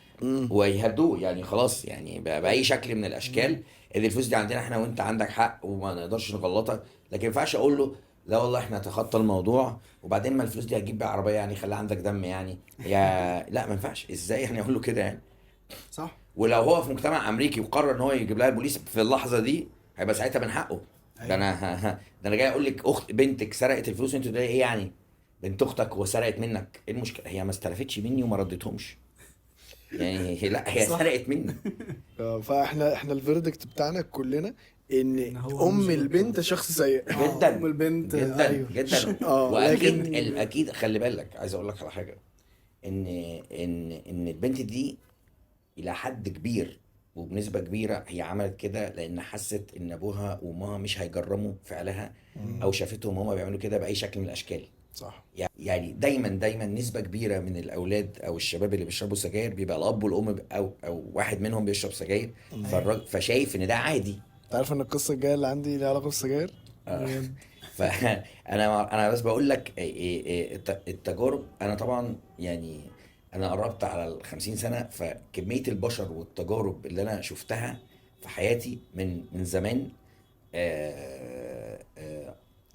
ويهدوه يعني خلاص يعني باي شكل من الاشكال ان الفلوس دي عندنا احنا وانت عندك حق وما نقدرش نغلطك. لكن ما ينفعش اقول له لا والله احنا تخطى الموضوع وبعدين ما الفلوس دي هتجيب بيها عربيه يعني خليها عندك دم يعني يا لا، ما ينفعش. ازاي يعني اقول له كده يعني؟ صح. ولو هو في مجتمع امريكي وقرر ان هو يجيب لها البوليس في اللحظه دي هيبقى ساعتها من حقه. ده انا ده انا جاي اقول لك اخت بنتك سرقت الفلوس وانت تقولي ايه يعني؟ بنت اختك وسرقت منك، ايه المشكله؟ هي ما استلفتش مني وما ردتهمش يعني لا هي صح. سرقت مني. فاحنا الفيردكت بتاعنا كلنا ان هو ام مش البنت شخص سيء. جدا ام البنت. جدا ايوه. جدا. واكيد اكيد خلي بالك عايز اقول لك على حاجه، ان ان البنت دي الى حد كبير وبنسبه كبيره هي عملت كده لان حست ان ابوها وامها مش هيجرموا فعلها، او شافتهم هما بيعملوا كده باي شكل من الاشكال. صح. يعني دايما نسبه كبيره من الاولاد او الشباب اللي بيشربوا سجاير بيبقى الاب والام او واحد منهم بيشرب سجاير، فشايف ان ده عادي. انت عارف ان القصه الجايه اللي عندي ليها علاقه بالسجاير؟ فانا بس بقول لك التجارب. انا طبعا يعني انا قربت على ال50 سنه، فكميه البشر والتجارب اللي انا شفتها في حياتي من زمان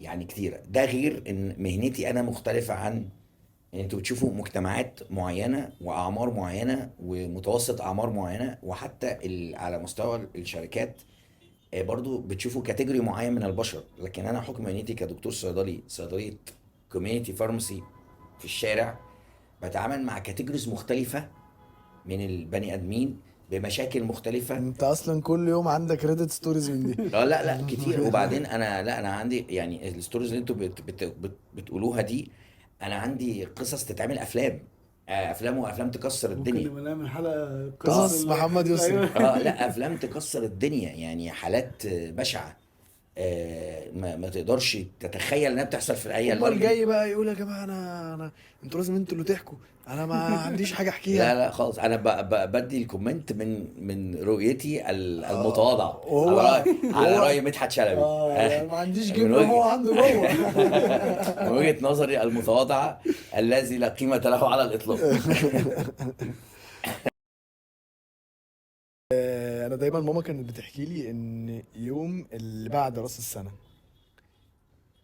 يعني كتيره. ده غير ان مهنتي انا مختلفه عن، يعني انتوا بتشوفوا مجتمعات معينه واعمار معينه ومتوسط اعمار معينه، وحتى على مستوى الشركات برضو بتشوفوا كاتيجوري معين من البشر. لكن انا حكم مهنتي كدكتور صيدلي، صيدليه كوميونتي فارماسي في الشارع، بتعامل مع كاتيجوريز مختلفه من البني ادمين بمشاكل مختلفه. انت اصلا كل يوم عندك ريدت ستوريز من دي. لا كتير. وبعدين انا عندي يعني الستوريز اللي انتوا بتقولوها دي، انا عندي قصص تتعمل افلام، افلام تكسر الدنيا. ممكن نبقى نعمل حلقه قصص محمد يسري. أيوة. لا افلام تكسر الدنيا، يعني حالات بشعه ما تقدرش تتخيل انها بتحصل في اي امال جاي بقى يقول يا جماعه انا انتوا لازم انتوا اللي تحكوا، انا ما عنديش حاجه احكيها. لا خالص. انا بدي الكومنت من رؤيتي المتواضعه وهو على راي مدحت شلبي. يعني ما عنديش من جبنه هو عنده جوه. من وجهه نظري المتواضعه الذي لا قيمه له على الاطلاق. انا دايما ماما كانت بتحكي لي ان يوم اللي بعد راس السنه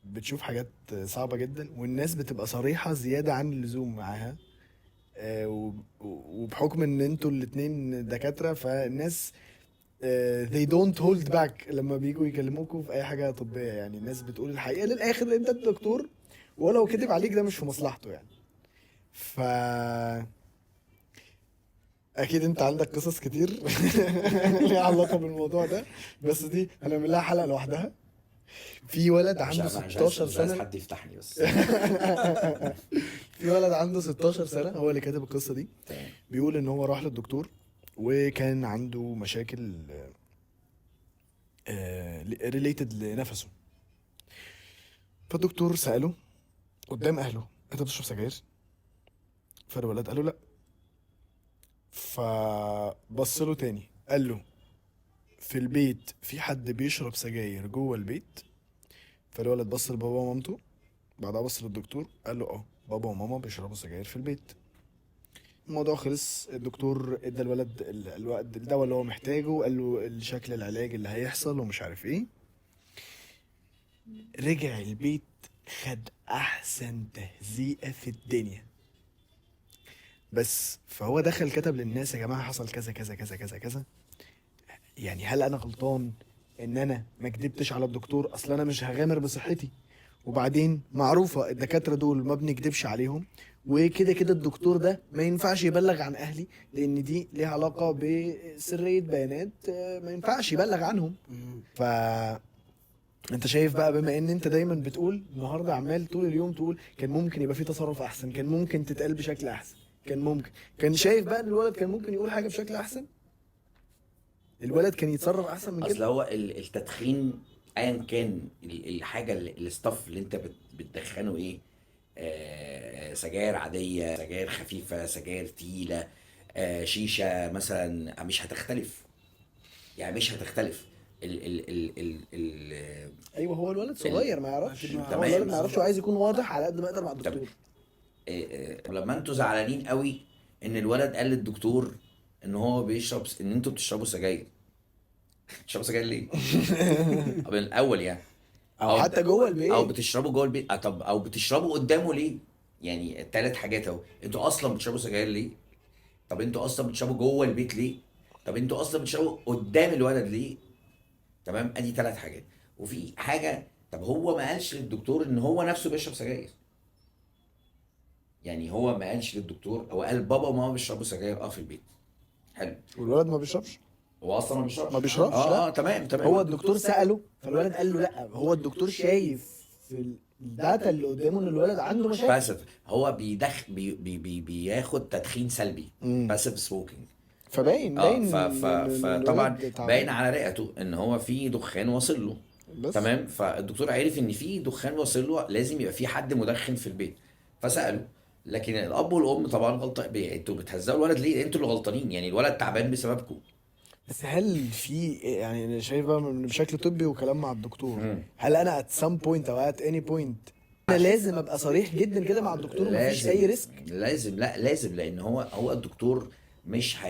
بتشوف حاجات صعبه جدا، والناس بتبقى صريحه زياده عن اللزوم معاها. وبحكم ان انتوا الاتنين دكاتره، فالناس they don't hold back لما بيجوا يكلموكوا في اي حاجه طبيه. يعني الناس بتقول الحقيقه للاخر، انت الدكتور ولو كذب عليك ده مش في مصلحته يعني. ف اكيد انت عندك قصص كتير ليها علاقه بالموضوع ده، بس دي هنعمل لها حلقه لوحدها. في ولد عنده 16 مش عايز سنه. حد يفتحني بس. في ولد عنده 16 سنه هو اللي كاتب القصه دي. تمام. بيقول ان هو راح للدكتور وكان عنده مشاكل ريليتد لنفسه. فالدكتور سأله قدام اهله انت بتشرب سجاير؟ فالولد قال له لا. فبص له تاني قال له في البيت في حد بيشرب سجاير جوه البيت؟ فالولد بص لبابا ومامته، بعدها بص للدكتور قال له اه بابا وماما بيشربوا سجاير في البيت. الموضوع خلص. الدكتور ادى الولد الدواء اللي هو محتاجه، قال له شكل العلاج اللي هيحصل ومش عارف ايه. رجع البيت خد احسن تهزيقه في الدنيا. بس فهو دخل كتب للناس يا جماعه حصل كذا كذا كذا كذا كذا، يعني هل انا غلطان ان انا ما كدبتش على الدكتور؟ اصل انا مش هغامر بصحتي، وبعدين معروفه الدكاتره دول ما بنكدبش عليهم، وكده كده الدكتور ده ما ينفعش يبلغ عن اهلي لان دي ليها علاقه بسريه بيانات، ما ينفعش يبلغ عنهم. ف انت شايف بقى، بما ان انت دايما بتقول النهارده عمال طول اليوم تقول كان ممكن يبقى في تصرف احسن، كان ممكن تتقال بشكل احسن، كان ممكن، كان شايف بقى ان الولد كان ممكن يقول حاجه بشكل احسن؟ الولد كان يتصرف احسن من اصل كده؟ هو التدخين ايا كان الحاجه الستاف اللي انت بتدخنه ايه، سجاير عاديه، سجاير خفيفه، سجاير تقيله، شيشه مثلا، مش هتختلف. يعني مش هتختلف. ال ال ال ال ال ايوه هو الولد صغير ما يعرفش، أكيد ما هو تمام. الولد ما يعرفش وعايز يكون واضح على قد ما يقدر مع طب الدكتور. لما انتوا زعلانين قوي ان الولد قال للدكتور ان هو بيشرب، ان انتوا بتشربوا سجاير، بتشربوا سجاير ليه؟ من الاول يعني. او حتى جوه البيت. او بتشربوا جوه البيت، طب او بتشربوا قدامه ليه؟ يعني التلات حاجات اهو. انتوا اصلا بتشربوا سجاير ليه؟ طب انتوا اصلا بتشربوا جوه البيت ليه؟ طب انتوا اصلا بتشربوا قدام الولد ليه؟ تمام، ادي تلات حاجات. وفي حاجه، طب هو ما قالش للدكتور ان هو نفسه بيشرب سجاير. يعني هو ما قالش للدكتور، هو قال بابا وماما بيشربوا سجاير في البيت. حلو. والولد ما بيشربش. هو اصلا ما بيشربش. ما بيشربش، لا. تمام تمام. هو الدكتور سأله فالولد قال له لا. هو الدكتور شايف في الداتا اللي قدامه ان الولد عنده مشاكل. باسف، هو بياخد تدخين سلبي، باسف سموكينج. فباين باين فطبعا الولد تعبان. باين على رئته ان هو في دخان واصل له. بس. تمام. فالدكتور عرف ان في دخان واصل له، لازم يبقى في حد مدخن في البيت، فسأله. لكن الاب والام طبعا غلطان. انتوا بتهزقوا الولد ليه؟ انتوا اللي غلطانين، يعني الولد تعبان بسببكم. بس هل في، يعني انا شايف بقى بشكل طبي وكلام مع الدكتور، مم. هل انا at some point او at any point انا لازم ابقى صريح جدا كده مع الدكتور ومفيش اي ريسك؟ لازم، لا لازم، لان هو الدكتور مش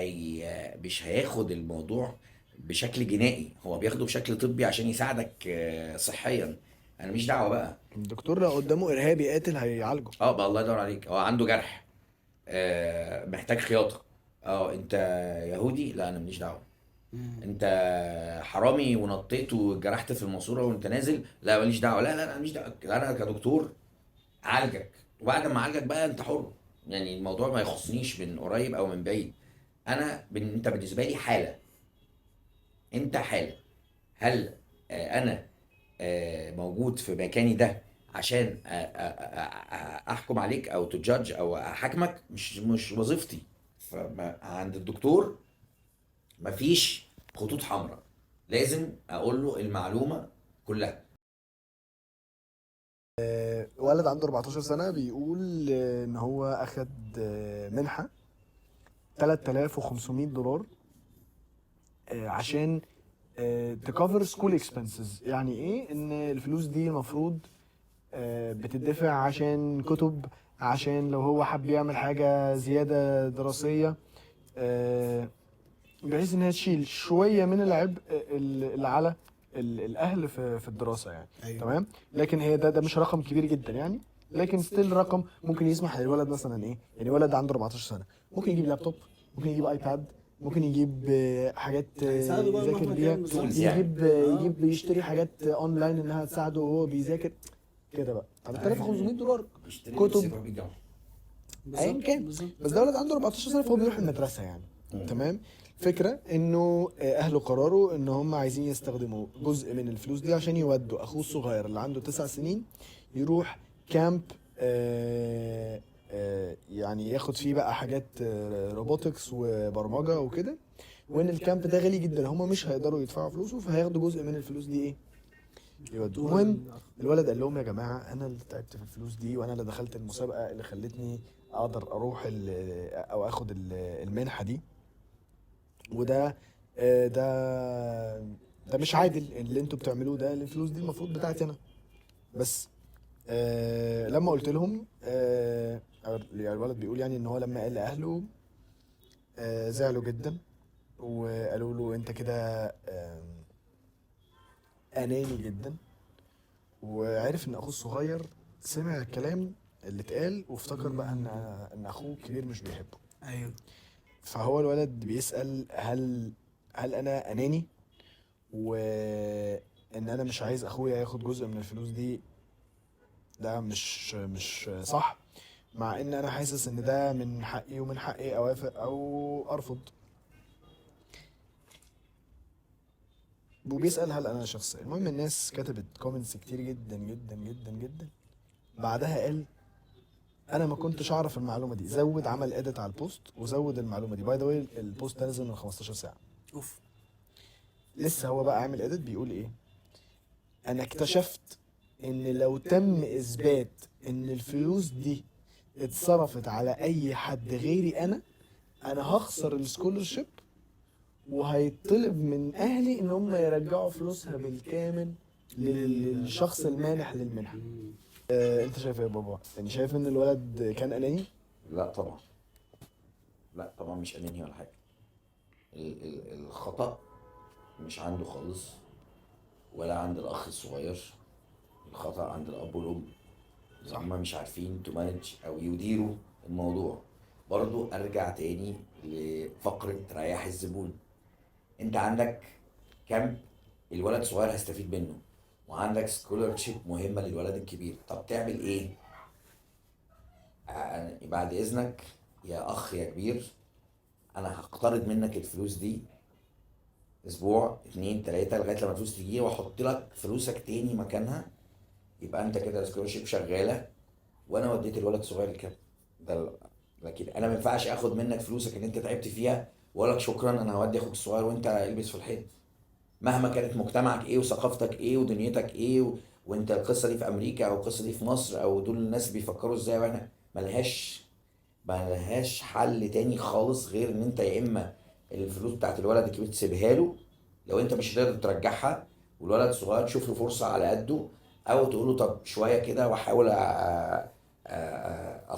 هياخد الموضوع بشكل جنائي، هو بياخده بشكل طبي عشان يساعدك صحيا. انا مش دعوه بقى. الدكتور لو قدامه ارهابي قاتل هيعالجه. بقى الله يدور عليك، هو عنده جرح محتاج خياطه، انت يهودي، لا انا ماليش دعوه. انت حرامي ونطيت وجرحت في الماسوره وانت نازل، لا ماليش دعوه. لا لا لا ماليش دعوه، انا كدكتور اعالجك، وبعد ما اعالجك بقى انت حر. يعني الموضوع ما يخصنيش من قريب او من بعيد. انت بالنسبه لي حاله، انت حاله. هل انا موجود في مكاني ده عشان احكم عليك او تجادج او احاكمك؟ مش وظيفتي. فعند الدكتور مفيش خطوط حمراء، لازم اقول له المعلومه كلها. ولد عنده 14 سنة بيقول ان هو اخد منحة $3500 عشان تكفر سكول اكسبنسز. يعني ايه؟ ان الفلوس دي المفروض بتدفع عشان كتب، عشان لو هو حب يعمل حاجة زيادة دراسية، بحيث انها تشيل شوية من العبء اللي على الاهل في الدراسة يعني. أيوة. تمام. لكن هي ده مش رقم كبير جدا يعني، لكن ستيل رقم ممكن يسمح للولد مثلا ايه، يعني ولد عنده 14 سنة ممكن يجيب لابتوب، ممكن يجيب ايباد، ممكن يجيب حاجات هيساعده بقى يذاكر مهما بيها، كان بالظبط. يجيب يشتري حاجات اونلاين انها تساعده وهو بيذاكر كده بقى. $3500 كتب ايا كان. بالظبط. بس ده ولد عنده 14 سنة فهو بيروح المدرسة يعني. تمام. فكرة انه اهله قرروا ان هم عايزين يستخدموا جزء من الفلوس دي عشان يودوا اخوه الصغير اللي عنده 9 سنين يروح كامب، يعني ياخد فيه بقى حاجات روبوتكس وبرمجة وكده. وان الكامب ده غالي جدا، هم مش هيقدروا يدفعوا فلوسه، فهياخدوا جزء من الفلوس دي ايه يودوه. المهم الولد قال لهم يا جماعه انا اللي تعبت في الفلوس دي، وانا اللي دخلت المسابقه اللي خلتني اقدر اروح او اخد المنحه دي، وده ده مش عادل اللي انتوا بتعملوه ده، الفلوس دي المفروض بتاعتي انا. بس لما قلت لهم يعني الولد بيقول يعني ان هو لما قال لاهله زعلوا جدا، وقالوا له انت كده اناني جدا. وعرف ان اخوه الصغير سمع الكلام اللي اتقال وافتكر بقى ان اخوه الكبير مش بيحبه. ايوه. فهو الولد بيسأل هل انا اناني، وان انا مش عايز اخويا ياخد جزء من الفلوس دي، ده مش صح، مع ان انا حاسس ان ده من حقي ومن حقي اوافق او ارفض. وبيسأل هل انا شخص. المهم الناس كتبت كومنتس كتير جدا جدا جدا جدا. بعدها قال انا ما كنتش اعرف المعلومه دي، زود عمل اديت على البوست وزود المعلومه دي. باي ذا واي البوست ده نزل من 15 ساعه. اوف. لسه هو بقى عامل اديت بيقول ايه: انا اكتشفت ان لو تم اثبات ان الفلوس دي اتصرفت على اي حد غيري انا هخسر السكولرشيب، وهيطلب من اهلي ان هم يرجعوا فلوسها بالكامل للشخص المانح للمنحه. انت شايف ايه يا بابا؟ يعني شايف ان الولد كان اناني؟ لا طبعا، لا طبعا مش اناني ولا حاجه. الخطأ مش عنده خالص، ولا عند الاخ الصغير. الخطأ عند الاب والام، إذا هما مش عارفين تمانج او يديروا الموضوع. برضو ارجع تاني لفقرة رياح الزبون. انت عندك كم الولد الصغير هيستفيد منه، وعندك سكولرشيب مهمة للولد الكبير. طب تعمل ايه؟ بعد اذنك يا اخ يا كبير، انا هقترض منك الفلوس دي اسبوع 2 3 لغايه لما الفلوس تجي، واحط لك فلوسك تاني مكانها. يبقى انت كده السكولرشيب شغاله، وانا وديت الولد الصغير الكامب ده. لكن انا ما ينفعش اخد منك فلوسك اللي انت تعبت فيها واقول لك شكرا انا هودي اخوك الصغير وانت البس في الحيط. مهما كانت مجتمعك ايه وثقافتك ايه ودنيتك ايه وانت القصه دي في امريكا او القصه دي في مصر او دول الناس بيفكروا ازاي، وانا ملهاش حل تاني خالص غير ان انت يا اما الفلوس بتاعت الولد الكبير تسيبها له لو انت مش هتقدر ترجعها، والولد الصغير تشوف له فرصه على قده، او تقول له طب شويه كده واحاول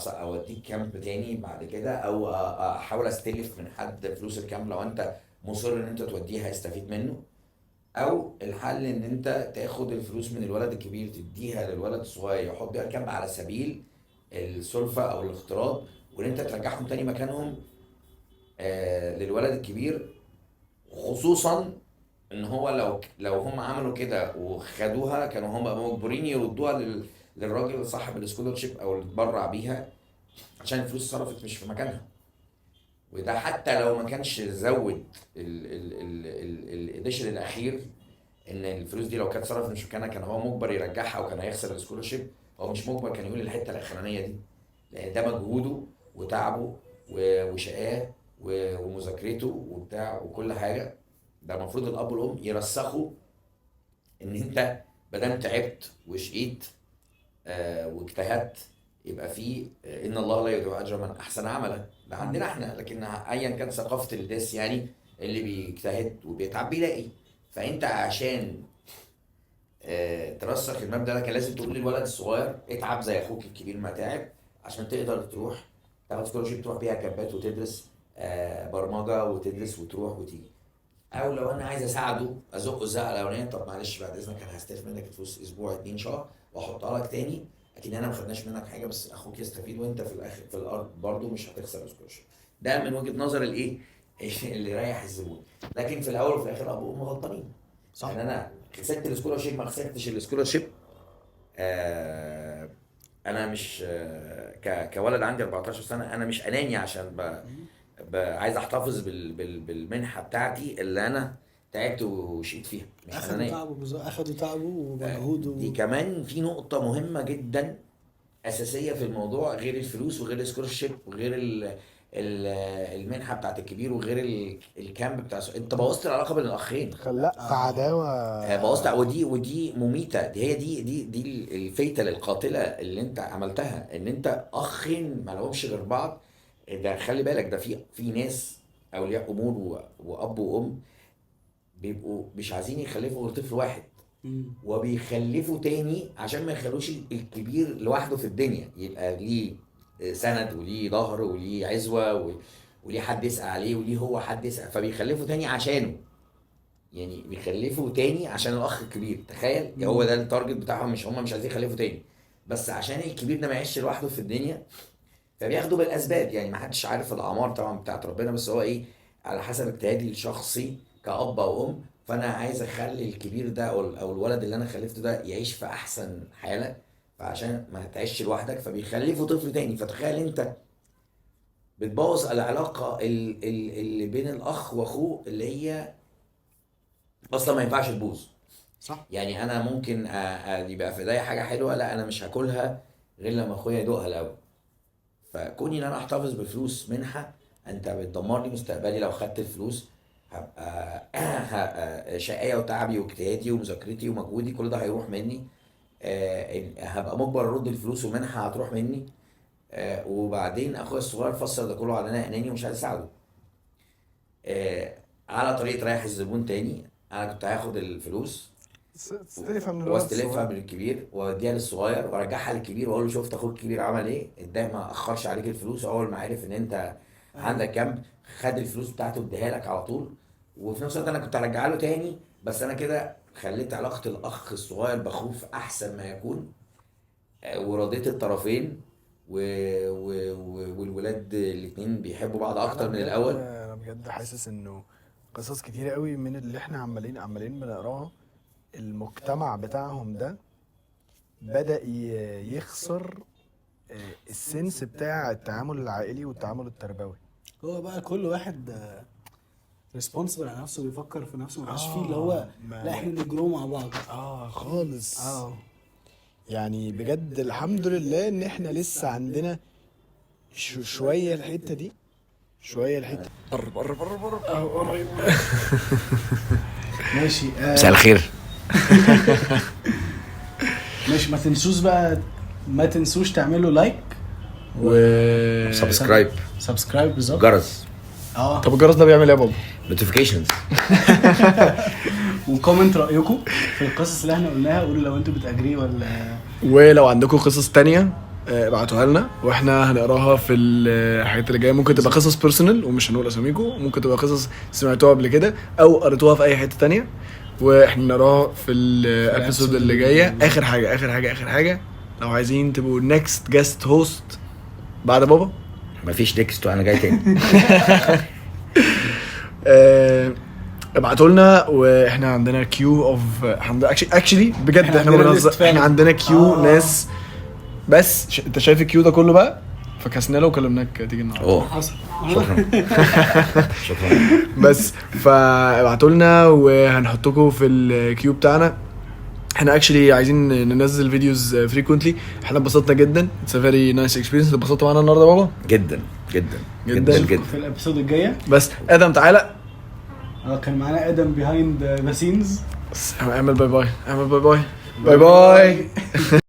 اوديك كامب تاني بعد كده، او احاول استلف من حد فلوس الكامب لو انت مصر ان انت توديه هيستفيد منه. او الحل ان انت تاخد الفلوس من الولد الكبير تديها للولد الصغير يحط بيها الكامب على سبيل السلفه او الاقتراض، وان انت ترجعهم تاني مكانهم للولد الكبير. خصوصا ان هو لو هم عملوا كده وخدوها كانوا هم مجبورين يردوها للراجل صاحب السكولرشيب او اللي اتبرع بيها، عشان الفلوس صرفت مش في مكانها. وده حتى لو ما كانش زود الاديشن الاخير، ان الفلوس دي لو كانت صرفت مش في مكانها كان هو مجبر يرجعها وكان هيخسر السكولرشيب. هو مش مجبر، كان يقول الحته الاخرانيه دي، لان ده مجهوده وتعبه وشقاه ومذاكرته وبتاع وكل حاجه. ده المفروض الاب والام يرسخوا ان انت مادام تعبت وشقيت واجتهدت يبقى في ان الله لا يضيع اجر من احسن عملا. ده عندنا احنا، لكن ايا كان ثقافه الناس يعني اللي بيجتهد وبيتعب بيلاقي. فانت عشان ترسخ المبدا ده كان لازم تقول للولد الصغير اتعب زي اخوك الكبير ما تعب، عشان تقدر تروح تاخد سكولرشيب تروح بيها كامبات وتدرس برمجه وتدرس وتروح وتيجي. او لو انا عايز اساعده ازقه الزقه الاولانيه، طب معلش بعد اذنك انا هستلف منك الفلوس اسبوع 2 شهر واحطها لك تاني، لكن انا ما خدناش منك حاجه، بس اخوك يستفيد وانت في الاخر في الارض برضه مش هتخسر السكولرشيب. ده من وجهه نظر الايه اللي يريح الزبون. لكن في الاول وفي الاخر ابو وام غلطانين. صح. يعني انا خسرت السكولرشيب ما خسرتش السكولرشيب، انا مش كولد عندي 14 سنه انا مش اناني عشان عايز احتفظ بالمنحه بتاعتي اللي انا تعبت وشقيت فيها، مش اخدوا انانيه. تعبه بالظبط، اخدوا تعبه ومجهوده. دي كمان في نقطه مهمه جدا اساسيه في الموضوع، غير الفلوس وغير السكولرشيب وغير المنحه بتاعت الكبير وغير الكامب بتاع انت بوظت العلاقه بين الاخين. خلقت عداوه. بوظت. ودي مميته، دي الفيتة القاتله اللي انت عملتها، ان انت اخين ما لهمش غير بعض. ده خلي بالك، ده في ناس اولياء امور واب وام بيبقوا مش عايزين يخلفوا غير طفل واحد، وبيخلفوا تاني عشان ما يخلوش الكبير لوحده في الدنيا، يبقى ليه سند وليه ظهر وليه عزوه وليه حد يسأل عليه وليه هو حد يسأل، فبيخلفوا تاني عشانه. يعني بيخلفوا تاني عشان الاخ الكبير. تخيل، هو ده التارجت بتاعهم، هم مش عايزين يخلفوا تاني، بس عشان الكبير ده ما يعيش لوحده في الدنيا فبياخدوا بالاسباب. يعني ما حدش عارف الاعمار طبعا بتاعت ربنا، بس هو ايه، على حسب اجتهادي الشخصي كأب او ام، فانا عايز اخلي الكبير ده او الولد اللي انا خلفته ده يعيش في احسن حاله، فعشان ما تعيش لوحدك فبيخلفوا طفل تاني. فتخيل انت بتبوظ العلاقه اللي بين الاخ واخوه، اللي هي اصلا ما ينفعش تبوظ. صح. يعني انا ممكن يبقى في ايديا حاجه حلوه، لا انا مش هاكلها غير لما اخويا يدوقها الاول. فكوني ان انا احتفظ بفلوس منحه، انت بتدمر لي مستقبلي. لو خدت الفلوس هبقى شقاية وتعبي واجتهادي ومذاكرتي ومجهودي كل ده هيروح مني. هبقى مجبر ارد الفلوس ومنحه هتروح مني. وبعدين اخويا الصغير فسر ده كله على انا اناني ومش عايز اساعده. على طريقه رايح الزبون تاني، انا كنت هاخد الفلوس استلفها من الولد واستلفها الصغير. من الكبير واوديها للصغير وارجعها للكبير واقول له شفت اخوك الكبير عمل ايه، ازاي ما اخرش عليك الفلوس. اول ما عرف ان انت عندك جنب خد الفلوس بتاعته اديها لك على طول. وفي نفس الوقت انا كنت هرجعها له تاني، بس انا كده خليت علاقه الاخ الصغير باخوه في احسن ما يكون. ورضيت الطرفين والولاد الاتنين بيحبوا بعض اكتر من الاول. انا بجد حاسس انه قصص كتيرة قوي من اللي احنا عمالين بنقراها، المجتمع بتاعهم ده بدأ يخسر السنس بتاع التعامل العائلي والتعامل التربوي. هو بقى كل واحد ريسبونسبل على نفسه، بيفكر في نفسه، مبقاش فيه اللي هو لا احنا نجرو مع بعض. خالص. يعني بجد الحمد لله ان احنا لسه عندنا شوية الحتة دي، شوية الحتة. قرب. ماشي. مساء الخير. ماشي، ما تنسوش تعملوا لايك سبسكرايب بالظبط. جرس. طب الجرس ده بيعمل ايه يا بابا؟ نوتيفيكيشنز. وكومنت رأيكم في القصص اللي احنا قلناها، قولوا لو انتوا بتأجري ولا. ولو عندكم قصص تانية ابعتوها لنا واحنا هنقراها في الحاجات اللي جايه. ممكن تبقى قصص بيرسونال ومش هنقول اساميكم، ممكن تبقى قصص سمعتوها قبل كده او قريتوها في اي حته تانية واحنا نقراها في الابيسود اللي جايه. اخر حاجه لو عايزين تبقوا نيكست جيست هوست بعد بابا، مفيش نيكست وانا جاي تاني. ابعتوا لنا واحنا عندنا كيو اوف اكشلي بجد احنا ما بنهزر، احنا عندنا كيو ناس. بس انت شايف الكيو ده كله بقى فكسنا له وكلمناك تيجي النهارده. حصل. شكرا. بس فابعتوا لنا وهنحطكم في الكيو بتاعنا. احنا اكشلي عايزين ننزل فيديوز فريكوينتلي. احنا اتبسطنا جدا، اتس فيري نايس اكسبيرينس. اتبسطتوا معانا النهارده بابا جدا. في الابيسود الجايه. بس ادم تعالى. كان معانا ادم بيهايند ذا سينز. اعمل باي باي.